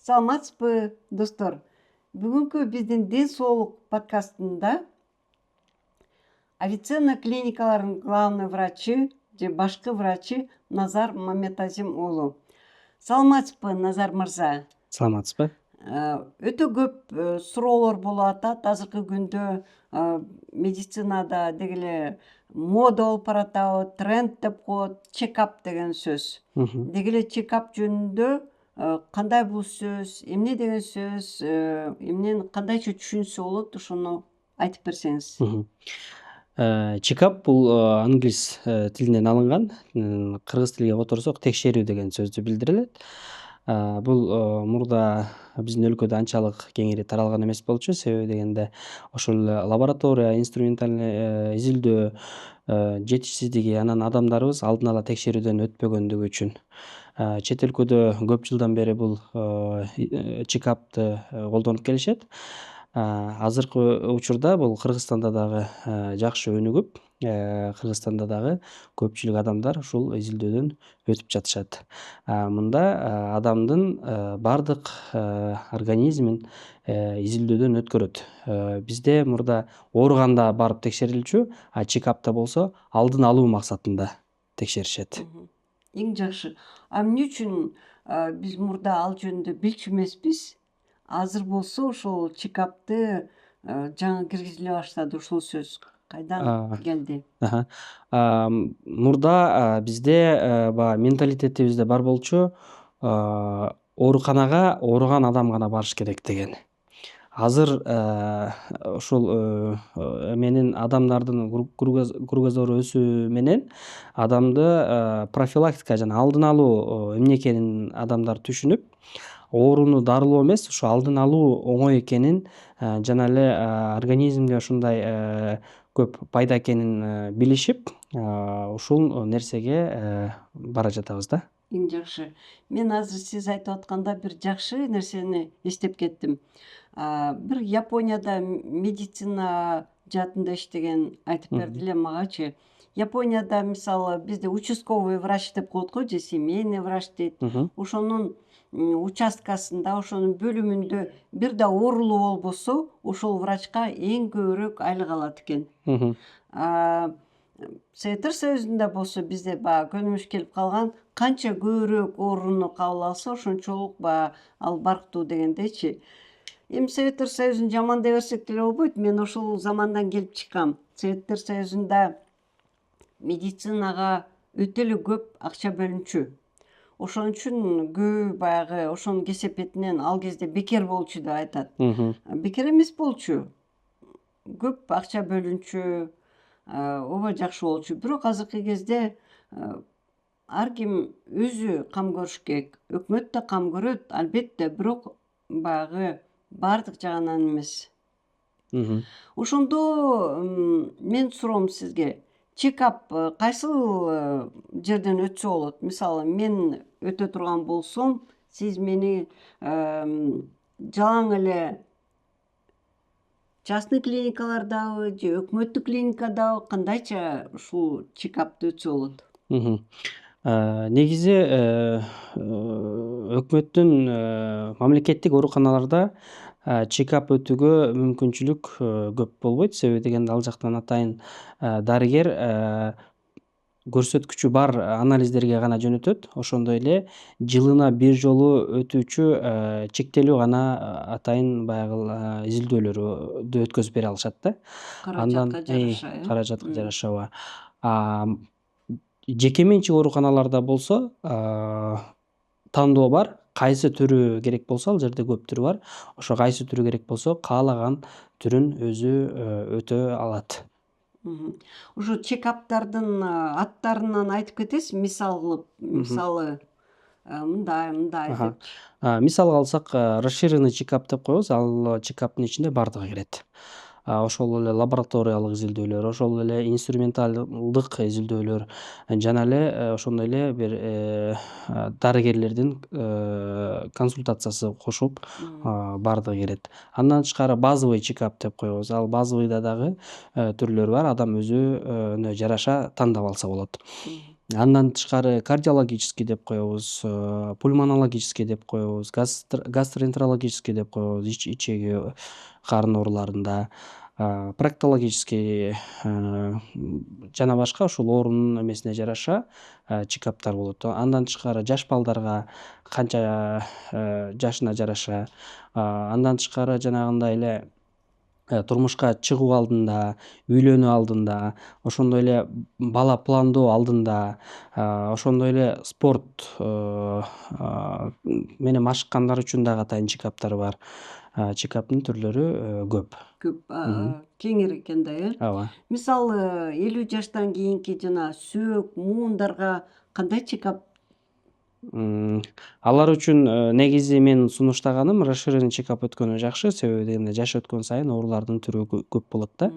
Саламатсызбы, достор. Бүгүнкү биздин ден соолук подкастында Авиценна клиникаларынын главный врачы же башкы врачы Назар Маметазим уулу. Саламатсызбы, Назар мырза. Саламатсызбы? Өтө көп суроолор болуп атат. Азыркы күндө медицинада дегеле мода болуп баратабы, тренд деп коет, чекап деген сөз. Дегеле чекап жөнүндө кандай бул сөз, эмне деген сөз, эмнени кандайча түшүнсө болот, ошону айтып берсеңиз. Чекап бул англис тилинен алынган. Кыргыз тилине которсок текшерүү деген сөздү билдирет. Бул мурда биздин өлкөдө анчалык кеңири таралган эмес болчу. Себеби дегенде ошол лаборатория, инструментальный изилдөө жетишсиздиги, анан адамдарыбыз алдын ала текшерүүдөн өтпөгөндүгү үчүн. Чет өлкөдө көп жылдан бери бул чекапты колдонуп келишет. Азыркы учурда бул Кыргызстанда дагы жакшы өнүгүп, Кыргызстанда дагы көпчүлүк адамдар ушул изилдөөдөн өтүп жатышат. Мында адамдын бардык организмин изилдөөдөн өткөрөт. Бизде мурда ооруганда барып текшерилчү, а чекапта болсо алдын алуу максатында текшеришет. Эң жакшы. Эмне үчүн биз мурда ал жөнүндө билчү эмеспиз? Азыр болсо ошол чекапты жаңы киргизиле баштады ушул сөз. Кайдан келди? Мурда бизде баягы менталитетибизде бар болчу, ооруканага ооруган адам гана барыш керек деген. Азыр ушул эменин адамдардын кругозору өсүү менен адамды профилактика жана алдын алуу эмне экенин адамдар түшүнүп, ооруну дарылоо эмес, ушу алдын алуу оңой экенин жана эле организмде ушундай көп пайда экенин билишип, ушул нерсеге бара жатабыз да. Эң жакшы. Мен азыр сиз айтып атканда бир жакшы нерсени эстеп кеттим. Бир Японияда медицина жаатында иштеген айтып берди эле магачы. Японияда мисалы бизде участковый врач деп коет го, же семейный врач дейт. Ошонун участкасында, ошонун бөлүмүндө бир да оорулуу болбосо, ошол врачка эң көбүрөөк айлык алат экен. Советтер Союзунда болсо бизде баягы көнүмүш келип калган, канча көбүрөөк ооруну кабыл алса, ошончолук баягы ал барктуу дегендейчи. Эми Советтер Союзун жаман дей берсек деле болбойт. Мен ошол замандан келип чыккам. Советтер Союзунда медицинага өтө эле көп акча бөлүнчү. Ошон үчүн көбү баягы ошонун кесепетинен ал кезде бекер болчу деп айтат. Бекер эмес болчу. Көп акча бөлүнчү, оба жакшы болчу. Бирок азыркы кезде ар ким өзү кам көрүш керек. Өкмөт да кам көрөт, албетте, бирок баягы бардык жагынан эмес. Ошондо мен суроом сизге, чекап кайсыл жерден өтсө болот? Мисалы, мен өтө турган болсом, сиз мени жалаң эле частный клиникалардабы же өкмөттүк клиникадабы кандайча ушул чекапты өтсө болот? Негизи өкмөттүн мамлекеттик ооруканаларда чекап өтүүгө мүмкүнчүлүк көп болбойт. Себеби дегенде ал жактан атайын дарыгер көрсөткүчү бар анализдерге гана жөнөтөт. Ошондой эле жылына бир жолу өтүүчү чектелүү гана атайын баягы изилдөөлөрдү өткөзүп бере алышат да. Каражатка жараша, каражатка жараша ооба. Жеке менчик ооруканаларда болсо тандоо бар. Кайсы түрү керек болсо, ал жерде көп түрү бар. Ошо кайсы түрү керек болсо, каалаган түрүн өзү өтө алат. Ошо чекаптардын аттарынан айтып кетесизби, мисал кылып? Мисалы, мындай деп. Мисалга алсак, расширенный чекап деп коебуз. Ал чекаптын ичинде бардыгы кирет. Ошол эле лабораториялык изилдөөлөр, ошол эле инструменталдык изилдөөлөр, жана эле ошондой эле бир дарыгерлердин консультациясы кошуп бардыгы кирет. Андан тышкары базовый чекап деп коебуз. Ал базовыйда дагы түрлөрү бар. Адам өзүнө жараша тандап алса болот. Андан тышкары кардиологический деп коебуз, пульмонологический деп коебуз, гастроэнтерологический деп коебуз, ичеги, карын ооруларында, проктологический, жана башка ушул оорунун эмесине жараша чекаптар болот. Андан тышкары жаш балдарга канча жашына жараша, андан тышкары жанагындай эле турмушка чыгуу алдында, үйлөнүү алдында, ошондой эле бала пландоо алдында, ошондой эле спорт менен машыккандар үчүн дагы атайын чекаптар бар. Чекаптын түрлөрү көп. Көп Мгм. кеңири экен да, э? Ооба. Мисалы 50 жаштан кийинки жана сөөк, муундарга кандай чекап? Алар үчүн негизи мен сунуштаганым расширенный чекап өткөнү жакшы, себеби дегенде жаш өткөн сайын оорулардын түрү көп болот да.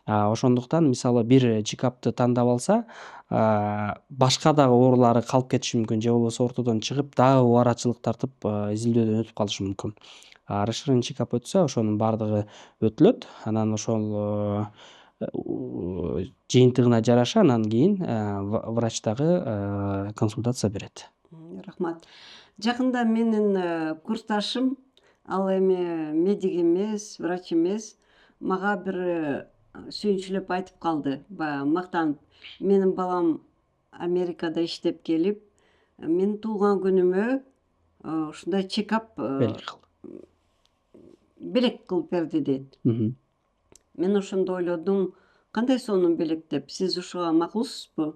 Ошондуктан мисалы бир чекапты тандап алса, башка дагы оорулары калып кетиши мүмкүн же болбосо ортодон чыгып дагы убарачылык тартып, изилдөөдөн өтүп калышы мүмкүн. Расширенный чекап өтсө ошонун баардыгы өтүлөт. Анан ошол жыйынтыгына жараша анан кийин врач дагы консультация берет. Рахмат. Жакында менин курсташым, ал эми медик эмес, врач эмес, мага бир сүйүнчүлөп айтып калды, баягы мактанып. Менин балам Америкада иштеп келип, менин туулган күнүмө ушундай чекап Белек кылды. белек кылып берди дейт. Мгм. Мен ошондо ойлодум, кандай сонун белек деп. Сиз ушуга макулсузбу?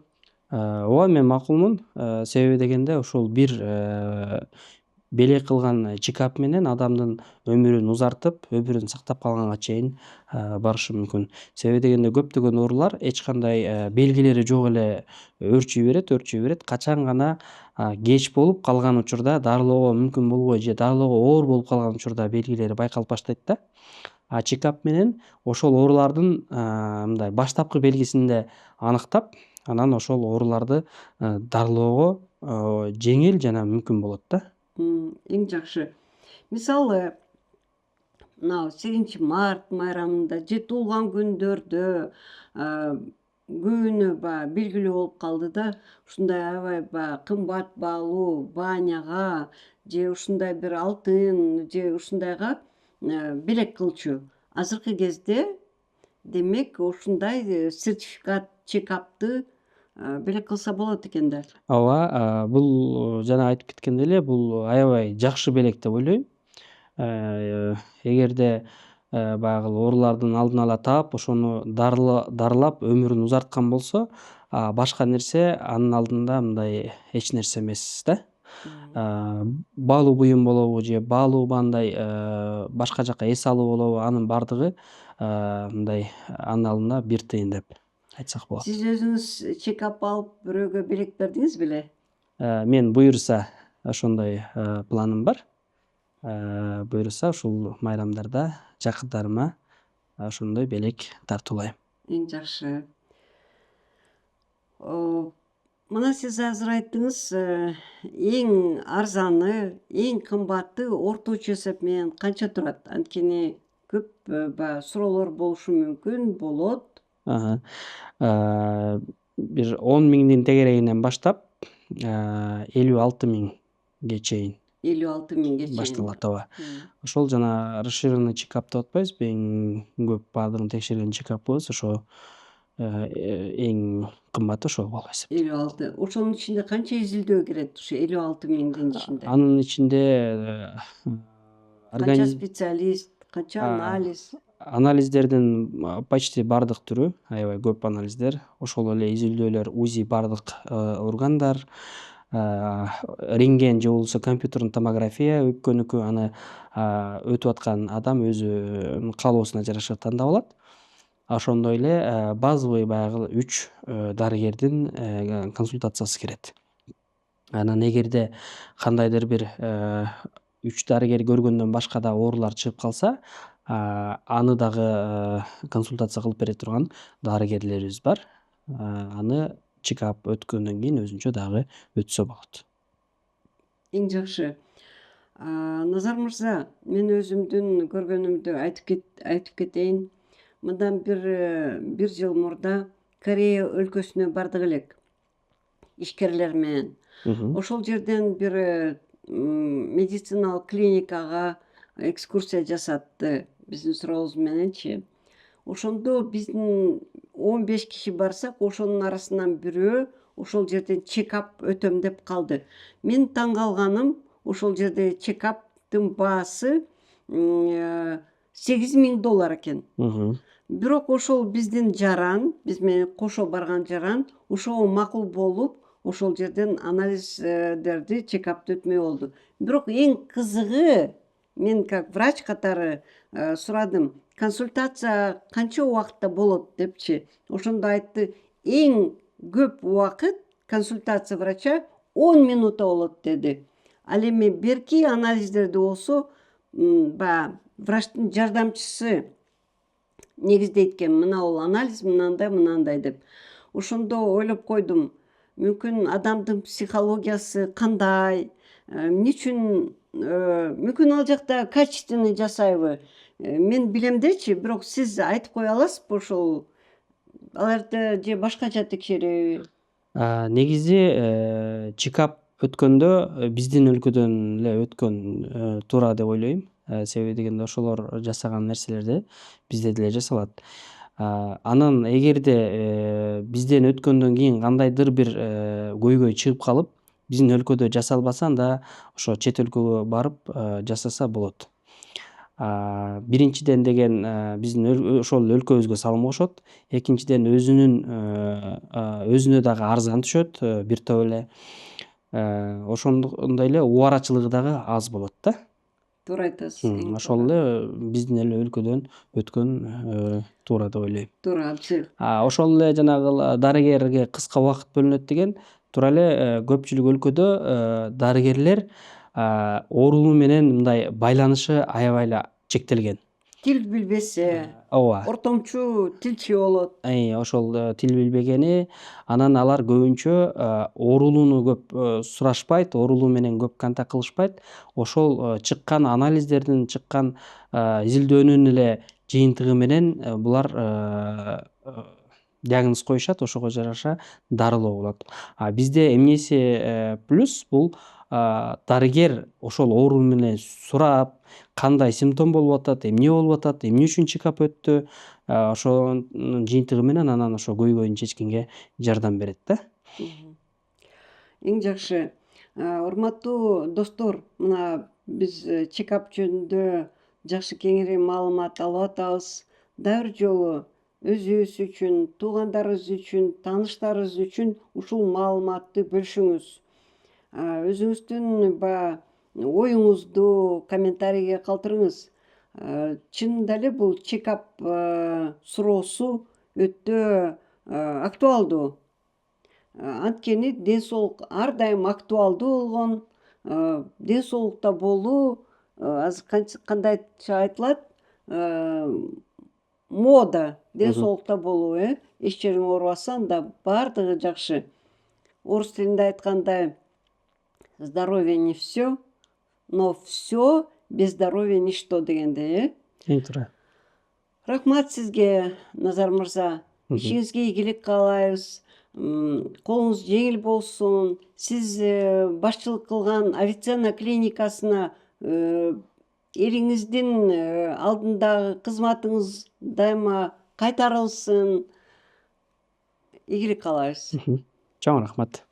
Ооба, мен макулмун. Себеби дегенде ушул бир белек кылган чекап менен адамдын өмүрүн узартып, өмүрүн сактап калганга чейин барышы мүмкүн. Себеби дегенде көптөгөн оорулар эч кандай белгилери жок эле өрчүй берет. Качан гана кеч болуп калган учурда, дарылоого мүмкүн болбой же дарылоого оор болуп калган учурда белгилери байкалып баштайт да. Чекап менен ошол оорулардын мындай баштапкы белгисинде аныктап, анан ошол ооруларды дарылоого жеңил жана мүмкүн болот да. Эң жакшы. Мисалы, мына 8 март майрамында же туулган күндөрдө көбүнө баягы белгилүү болуп калды да, ушундай аябай баягы кымбат баалуу бааняга же ушундай бир алтын же ушундайга белек кылчу. Азыркы кезде демек ушундай сертификат чекапты белек кылса болот экен да. Ооба, бул жана айтып кеткендей эле бул аябай жакшы белек деп ойлойм. Эгерде баягы оорулардын алдын ала таап, ошону дарылап өмүрүн узарткан болсо, башка нерсе анын алдында мындай эч нерсе эмес да. Баалуу буюм болобу же баалуу мындай башка жакка эс алуу болобу, анын баардыгы мындай анын алдында бир тыйын деп айтсак болот. Сиз өзүңүз чекап алып бирөөгө белек бердиңиз беле? Мен буюрса ошондой планым бар. Буюрса ушул майрамдарда жакындарыма ошондой белек тартуулайм. Эң жакшы. Мына сиз азыр айттыңыз, эң арзаны, эң кымбаты орточо эсеп менен канча турат? Анткени көп баягы суроолор болушу мүмкүн, болот. Бир 10.000 тегерегинен баштап 56.000 чейин 56.000 чейин. башталат. Ооба. Ошол жана расширенный чекап деп атпайбызбы, эң көп баардыгын текшерген чекапыбыз ошо эң кымбаты ошол болуп эсептейм. 56. Ошонун ичинде канча изилдөө кирет ушу 56.000 ичинде? Анын ичинде Канча специалист, канча анализ? Анализдердин почти бардык түрү, аябай көп анализдер, ошол эле изилдөөлөр, УЗИ бардык органдар, рентген же болбосо компьютерный томография өпкөнүкү, аны өтүп аткан адам өзүнүн каалоосуна жараша тандап алат. Ошондой эле базовый баягы 3 дарыгердин консультациясы кирет. Анан эгерде кандайдыр бир 3 дарыгер көргөндөн башка да оорулар чыгып калса, аны дагы консультация кылып бере турган дарыгерлерибиз бар. Аны чекап өткөндөн кийин өзүнчө дагы өтсө болот. Эң жакшы. Назар мырза, мен өзүмдүн көргөнүмдү айтып кетейин. Мындан бир жыл мурда Корея өлкөсүнө бардык элек. ишкерлер менен. Мгм. Ошол жерден бир медициналык клиникага экскурсия жасатты биздин сурообуз мененчи. Ошондо биздин 15 киши барсак, ошонун арасынан бирөө ошол жерден чекап өтөм деп калды. Мен таң калганым, ошол жерде чекаптын баасы $8.000 экен. Мгм. Бирок ошол биздин жаран, биз менен кошо барган жаран ошого макул болуп, ошол жерден анализдерди, чекапты өтмөй болду. Бирок эң кызыгы, мен как врач катары сурадым, консультация канча убакытта болот депчи. Ошондо айтты, эң көп убакыт консультация врача 10 минутта болот деди. Ал эми берки анализдерди болсо баягы врачтын жардамчысы негиздейт экен, мына бул анализ мынандай деп. Ошондо ойлоп койдум, мүмкүн адамдын психологиясы кандай, эмне үчүн, мүмкүн ал жакта качественный жасайбы, мен билем дечи, бирок сиз айтып кое аласызбы ошол аларды же башкача текшереби? Негизи чекап өткөндө биздин өлкөдөн эле өткөн туура деп ойлойм. Себеби дегенде ошолор жасаган нерселерди бизде деле жасалат. Анан эгерде бизден өткөндөн кийин кандайдыр бир көйгөй чыгып калып, биздин өлкөдө жасалбаса, анда ошо чет өлкөгө барып жасаса болот. Биринчиден деген биздин ошол өлкөбүзгө салым кошот. Экинчиден өзүнө дагы арзан түшөт бир топ эле. Ошондой эле убарачылыгы дагы аз болот да. Туура айтасыз, эң Ошол эле биздин эле өлкөдөн өткөн туура деп ойлойм. туура, абзел. Ошол эле жанагы дарыгерге кыска убакыт бөлүнөт деген туура эле көпчүлүк өлкөдө дарыгерлер оорулуу менен мындай байланышы аябай эле чектелген. Тил билбесе, Ооба. ортомчу тилчи болот. Ошол тил билбегени, анан алар көбүнчө оорулууну көп сурашпайт, оорулуу менен көп контакт кылышпайт. Ошол чыккан анализдердин, чыккан изилдөөнүн эле жыйынтыгы менен булар диагноз коюшат, ошого жараша дарылоо болот. Бизде эмнеси плюс, бул дарыгер ошол ооруу менен сурап, кандай симптом болуп атат, эмне болуп атат, эмне үчүн чекап өттү, ошонун жыйынтыгы менен анан ошо көйгөйүн чечкенге жардам берет да. Эң жакшы. Урматтуу достор, мына биз чекап жөнүндө жакшы кеңири маалымат алып атабыз. Дагы бир жолу өзүбүз үчүн, туугандарыбыз үчүн, тааныштарыбыз үчүн ушул маалыматты бөлүшүңүз. Өзүңүздүн баягы оюңузду комментарийге калтырыңыз. Чынында эле бул чекап суроосу өтө актуалдуу. Анткени ден соолук ар дайым актуалдуу болгон, ден соолукта болуу азыр кандайча айтылат, мода ден соолукта болуу, эч жериң оорубаса, анда баардыгы жакшы. Орус тилинде айткандай, здоровье не все, но все без здоровья ничто дегендей, Эң туура. Рахмат сизге, Назар мырза. Ишиңизге ийгилик каалайбыз. Колуңуз жеңил болсун. Сиз башчылык кылган Авиценна клиникасына эриңиздин алдындагы кызматыңыз дайыма кайтарылсын. Ийгилик каалайбыз. Чоң рахмат.